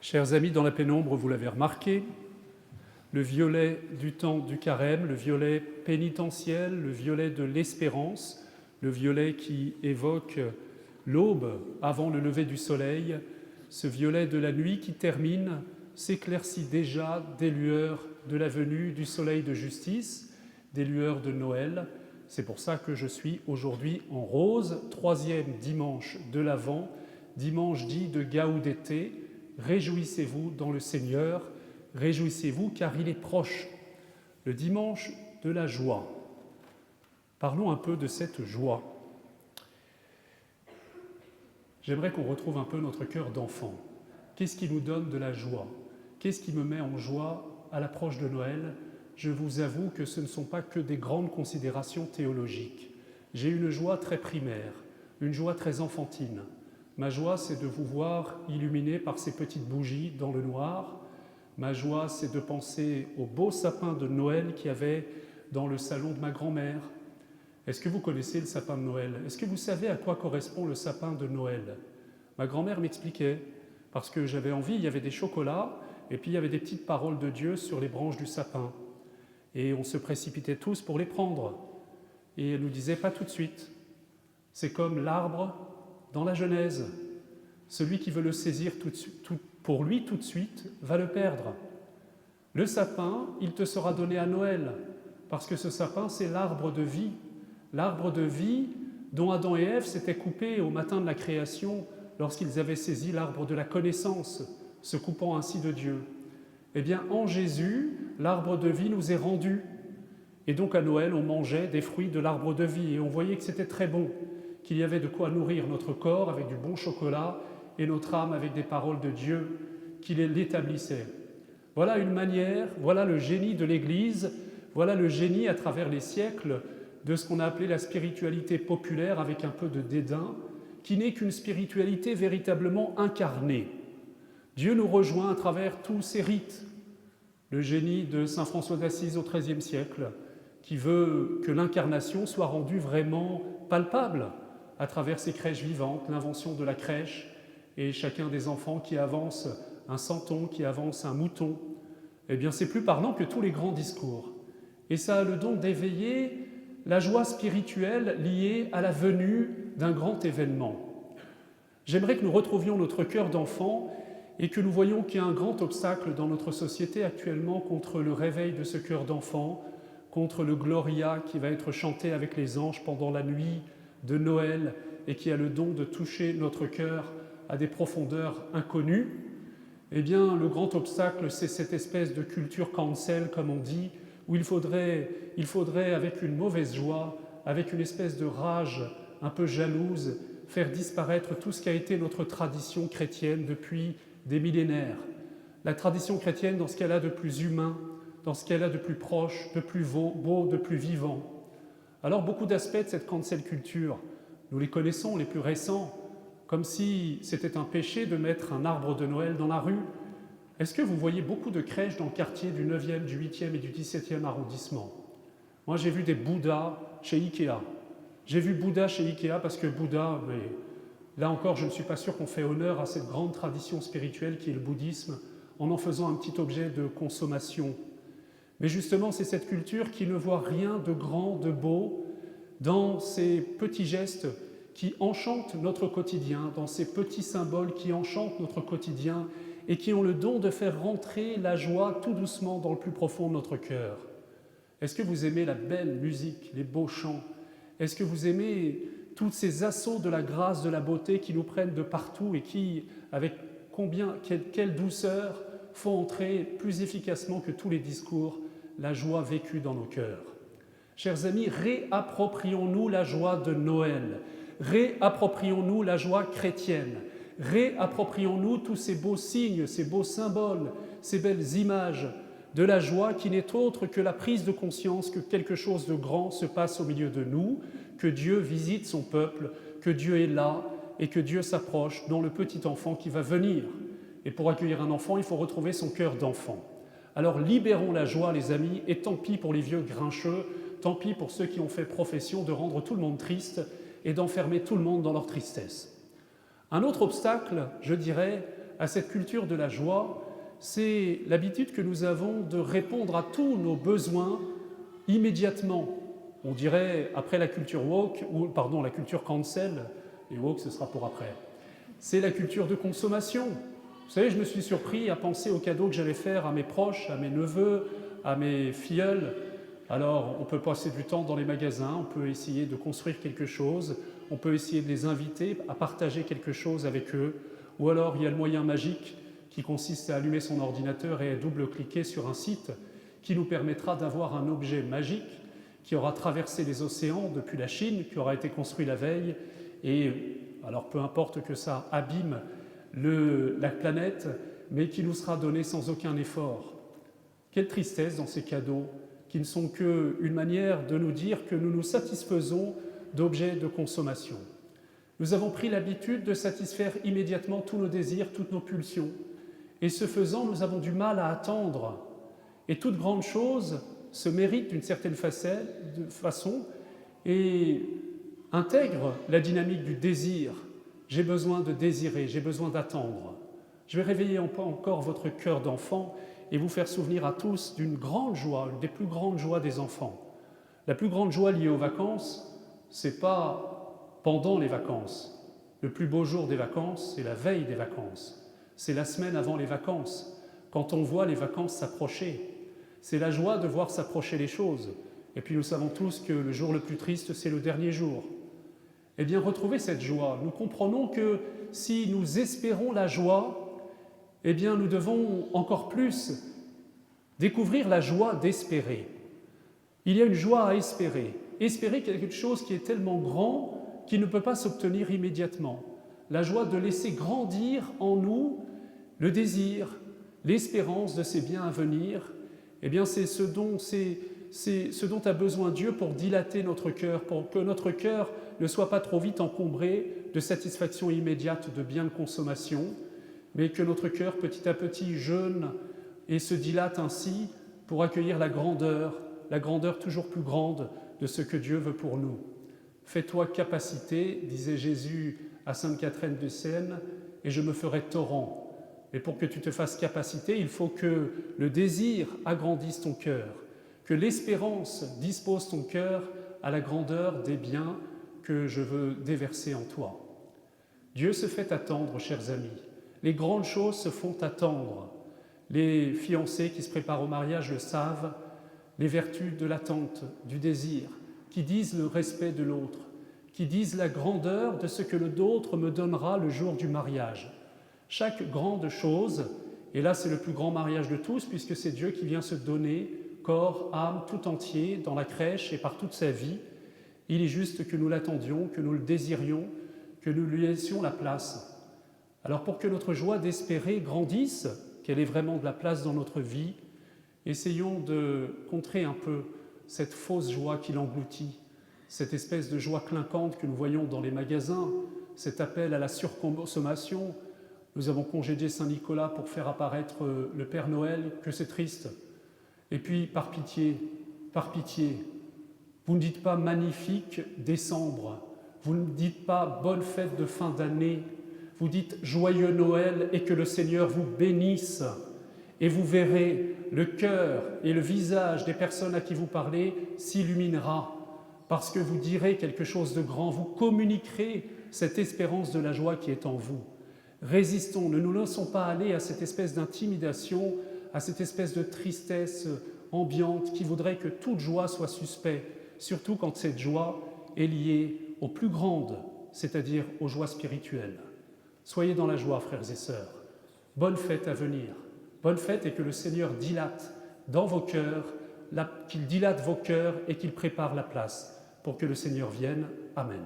Chers amis, dans la pénombre, vous l'avez remarqué, le violet du temps du carême, le violet pénitentiel, le violet de l'espérance, le violet qui évoque l'aube avant le lever du soleil, ce violet de la nuit qui termine, s'éclaircit déjà des lueurs de la venue du soleil de justice, des lueurs de Noël. C'est pour ça que je suis aujourd'hui en rose, troisième dimanche de l'Avent, dimanche dit de Gaudete. Réjouissez-vous dans le Seigneur, réjouissez-vous car il est proche. Le dimanche de la joie. Parlons un peu de cette joie. J'aimerais qu'on retrouve un peu notre cœur d'enfant. Qu'est-ce qui nous donne de la joie? Qu'est-ce qui me met en joie à l'approche de Noël? Je vous avoue que ce ne sont pas que des grandes considérations théologiques. J'ai une joie très primaire, une joie très enfantine. Ma joie, c'est de vous voir illuminé par ces petites bougies dans le noir. Ma joie, c'est de penser au beau sapin de Noël qu'il y avait dans le salon de ma grand-mère. Est-ce que vous connaissez le sapin de Noël? Est-ce que vous savez à quoi correspond le sapin de Noël? Ma grand-mère m'expliquait, parce que j'avais envie, il y avait des chocolats, et puis il y avait des petites paroles de Dieu sur les branches du sapin. Et on se précipitait tous pour les prendre. Et elle nous disait, pas tout de suite. C'est comme l'arbre dans la Genèse. Celui qui veut le saisir pour lui tout de suite va le perdre. Le sapin, il te sera donné à Noël, parce que ce sapin, c'est l'arbre de vie dont Adam et Ève s'étaient coupés au matin de la création lorsqu'ils avaient saisi l'arbre de la connaissance, se coupant ainsi de Dieu. Eh bien, en Jésus, l'arbre de vie nous est rendu. Et donc à Noël, on mangeait des fruits de l'arbre de vie et on voyait que c'était très bon, qu'il y avait de quoi nourrir notre corps avec du bon chocolat et notre âme avec des paroles de Dieu qui l'établissaient. Voilà une manière, voilà le génie de l'Église, voilà le génie à travers les siècles de ce qu'on a appelé la spiritualité populaire avec un peu de dédain, qui n'est qu'une spiritualité véritablement incarnée. Dieu nous rejoint à travers tous ces rites. Le génie de saint François d'Assise au XIIIe siècle, qui veut que l'incarnation soit rendue vraiment palpable à travers ces crèches vivantes, l'invention de la crèche, et chacun des enfants qui avance un santon, qui avance un mouton. Eh bien, c'est plus parlant que tous les grands discours. Et ça a le don d'éveiller la joie spirituelle liée à la venue d'un grand événement. J'aimerais que nous retrouvions notre cœur d'enfant et que nous voyions qu'il y a un grand obstacle dans notre société actuellement contre le réveil de ce cœur d'enfant, contre le Gloria qui va être chanté avec les anges pendant la nuit de Noël et qui a le don de toucher notre cœur à des profondeurs inconnues. Eh bien, le grand obstacle, c'est cette espèce de culture cancel, comme on dit, où il faudrait avec une mauvaise joie, avec une espèce de rage un peu jalouse, faire disparaître tout ce qui a été notre tradition chrétienne depuis des millénaires. La tradition chrétienne dans ce qu'elle a de plus humain, dans ce qu'elle a de plus proche, de plus beau, de plus vivant. Alors beaucoup d'aspects de cette cancel culture, nous les connaissons, les plus récents, comme si c'était un péché de mettre un arbre de Noël dans la rue. Est-ce que vous voyez beaucoup de crèches dans le quartier du 9e, du 8e et du 17e arrondissement? Moi, j'ai vu des Bouddhas chez Ikea. J'ai vu Bouddha chez Ikea parce que Bouddha, mais là encore, je ne suis pas sûr qu'on fait honneur à cette grande tradition spirituelle qui est le bouddhisme en faisant un petit objet de consommation. Mais justement, c'est cette culture qui ne voit rien de grand, de beau dans ces petits gestes qui enchantent notre quotidien, dans ces petits symboles qui enchantent notre quotidien et qui ont le don de faire rentrer la joie tout doucement dans le plus profond de notre cœur. Est-ce que vous aimez la belle musique, les beaux chants? Est-ce que vous aimez tous ces assauts de la grâce, de la beauté qui nous prennent de partout et qui, avec quelle douceur, font entrer plus efficacement que tous les discours la joie vécue dans nos cœurs? Chers amis, réapproprions-nous la joie de Noël, réapproprions-nous la joie chrétienne, réapproprions-nous tous ces beaux signes, ces beaux symboles, ces belles images de la joie qui n'est autre que la prise de conscience que quelque chose de grand se passe au milieu de nous, que Dieu visite son peuple, que Dieu est là et que Dieu s'approche dans le petit enfant qui va venir. Et pour accueillir un enfant, il faut retrouver son cœur d'enfant. Alors libérons la joie, les amis, et tant pis pour les vieux grincheux, tant pis pour ceux qui ont fait profession de rendre tout le monde triste et d'enfermer tout le monde dans leur tristesse. Un autre obstacle, je dirais, à cette culture de la joie, c'est l'habitude que nous avons de répondre à tous nos besoins immédiatement. On dirait après la culture woke, ou pardon, la culture cancel, et woke ce sera pour après. C'est la culture de consommation. Vous savez, je me suis surpris à penser aux cadeaux que j'allais faire à mes proches, à mes neveux, à mes filleuls. Alors, on peut passer du temps dans les magasins, on peut essayer de construire quelque chose, on peut essayer de les inviter à partager quelque chose avec eux, ou alors il y a le moyen magique qui consiste à allumer son ordinateur et à double-cliquer sur un site qui nous permettra d'avoir un objet magique qui aura traversé les océans depuis la Chine, qui aura été construit la veille, et alors peu importe que ça abîme la planète, mais qui nous sera donné sans aucun effort. Quelle tristesse dans ces cadeaux qui ne sont qu'une manière de nous dire que nous nous satisfaisons d'objets de consommation. Nous avons pris l'habitude de satisfaire immédiatement tous nos désirs, toutes nos pulsions, et ce faisant, nous avons du mal à attendre. Et toute grande chose se mérite d'une certaine façon et intègre la dynamique du désir. J'ai besoin de désirer, j'ai besoin d'attendre. Je vais réveiller encore votre cœur d'enfant et vous faire souvenir à tous d'une grande joie, une des plus grandes joies des enfants. La plus grande joie liée aux vacances, c'est pas pendant les vacances. Le plus beau jour des vacances, c'est la veille des vacances. C'est la semaine avant les vacances, quand on voit les vacances s'approcher. C'est la joie de voir s'approcher les choses. Et puis nous savons tous que le jour le plus triste, c'est le dernier jour. Eh bien, retrouvez cette joie. Nous comprenons que si nous espérons la joie, eh bien, nous devons encore plus découvrir la joie d'espérer. Il y a une joie à espérer. Espérer quelque chose qui est tellement grand qu'il ne peut pas s'obtenir immédiatement. La joie de laisser grandir en nous le désir, l'espérance de ces biens à venir. Eh bien, c'est ce dont a besoin Dieu pour dilater notre cœur, pour que notre cœur ne soit pas trop vite encombré de satisfaction immédiate de biens de consommation, mais que notre cœur petit à petit jeûne et se dilate ainsi pour accueillir la grandeur toujours plus grande de ce que Dieu veut pour nous. Fais-toi capacité, disait Jésus à Sainte Catherine de Sienne, et je me ferai torrent. Mais pour que tu te fasses capacité, il faut que le désir agrandisse ton cœur, que l'espérance dispose ton cœur à la grandeur des biens que je veux déverser en toi. Dieu se fait attendre, chers amis. Les grandes choses se font attendre. Les fiancés qui se préparent au mariage le savent, les vertus de l'attente, du désir, qui disent le respect de l'autre, qui disent la grandeur de ce que l'autre me donnera le jour du mariage. Chaque grande chose, et là c'est le plus grand mariage de tous, puisque c'est Dieu qui vient se donner corps, âme, tout entier, dans la crèche et par toute sa vie, il est juste que nous l'attendions, que nous le désirions, que nous lui laissions la place. Alors pour que notre joie d'espérer grandisse, qu'elle ait vraiment de la place dans notre vie, essayons de contrer un peu cette fausse joie qui l'engloutit, cette espèce de joie clinquante que nous voyons dans les magasins, cet appel à la surconsommation. Nous avons congédié Saint-Nicolas pour faire apparaître le Père Noël, que c'est triste. Et puis, par pitié, vous ne dites pas magnifique décembre, vous ne dites pas bonne fête de fin d'année, vous dites joyeux Noël et que le Seigneur vous bénisse. Et vous verrez le cœur et le visage des personnes à qui vous parlez s'illuminera, parce que vous direz quelque chose de grand, vous communiquerez cette espérance de la joie qui est en vous. Résistons, ne nous laissons pas aller à cette espèce d'intimidation, à cette espèce de tristesse ambiante qui voudrait que toute joie soit suspecte, surtout quand cette joie est liée aux plus grandes, c'est-à-dire aux joies spirituelles. Soyez dans la joie, frères et sœurs. Bonne fête à venir. Bonne fête et que le Seigneur dilate dans vos cœurs, qu'il dilate vos cœurs et qu'il prépare la place pour que le Seigneur vienne. Amen.